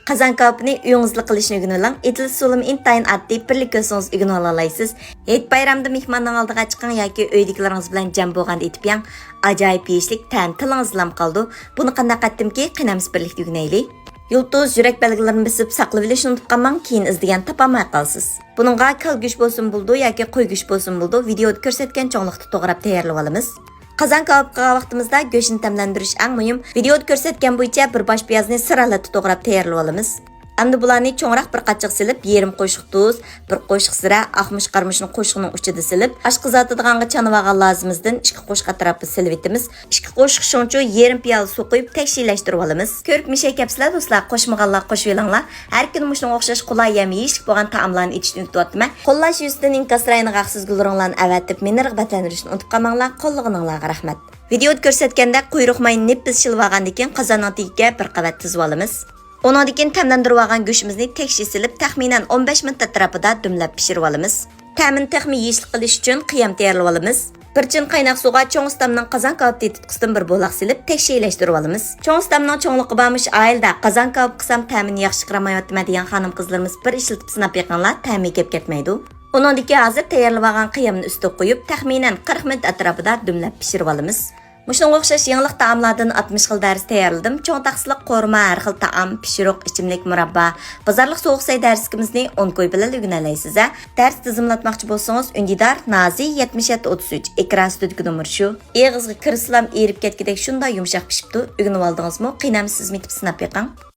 Qazan kabini uyingizda qilishni o'rganing. Etil sulim intayin oddiy birlik ko'rsangiz o'rganib olasizsiz. Hayit bayramda mehmonning oldiga chiqqan yoki uydagilaringiz bilan jam bo'lganda aytib yang, ajoyib yeyishlik ta'm tilingiz lam qoldi. Buni qanday qatdimki qinamiz birlikda o'rganaylik. Yulduz yurak belgilarini besib saqlab olishni unutib qolmang, keyin izlagan topolmay qolsiz. Buningga kal go'sht bo'lsin bo'ldi yoki qo'y go'sht bo'lsin bo'ldi, videoda ko'rsatgan cho'ngliqda to'g'rab tayyorlab olamiz. Qazan kabobga vaqtimizda go'shtni tamlantirish eng muhim. Videoda ko'rsatgan bo'yicha bir bosh piyozni siralatda to'g'rab tayyorlab olamiz. Endi bularni cho'ngroq bir qachchiq silib, yarim qo'shiq tuz, bir qo'shiq sira, aqmish qarmishni qo'shiqning uchida silib, oshqizatidiganga chanvagan lazimizdan 2 qo'shiq atrofida silib etamiz. 2 qo'shiq shuncha yarim piyola suv qo'yib tekshirlashtirib olamiz. Ko'rib mishay kapsizlar do'stlar, qo'shmaganlar qo'shib olinglar. Har kun mushning o'xshash qulay yem yeyish bo'lgan taomlarni ichishni unutmayman. Qo'llash yuzidan inkas rayini g'aqsiz gulringlarni avatib, meni rag'batlantirishni unutib qolmanglar. Qo'llig'inglarga rahmat. Videoda ko'rsatganda quyruq may nippiz shilvagandan keyin qozonning tagiga bir qavat tuzib olamiz. Ondan keyin tamlantirib olgan go'shtimizni tekshir silib, taxminan 15 minut atrofida dumlab pishirib olamiz. Ta'min taxmin yeyishlik qilish uchun qiyam tayyorlab olamiz. Bir chin qaynoq suvga cho'ng ustamning qozon kabob tetitqisidan bir bo'loq silib, tekshirlashtirib olamiz. Cho'ng ustamning cho'ngligi bo'lmish oilda qozon kabob qilsam ta'min yaxshi qiramayotma degan xonim qizlarimiz bir ishlatib sinab yiqqanlar ta'min kelib ketmaydi. Ondan keyin hozir tayyorlab olgan qiyamni ustiga qo'yib, taxminan 40 minut atrofida dumlab pishirib olamiz. Mushunga o'xshash yangilik taomlardan 60 xil dars tayyorladim. Cho'ng taqsiliq qo'rma, har xil taom, pishiriq, ichimlik, murabba, bozorlik sovuq say darskimizni 10 qo'y bilan o'rganalaysiz. Dars tizimlatmoqchi bo'lsangiz, Undidar Nazi 7733 ekran ustidagi nomer shu. Eg'izga kirslam erib ketgidek shunday yumshoq pishibdi. O'rganib oldingizmi? Qiynamsizmi deb sinab yiqing.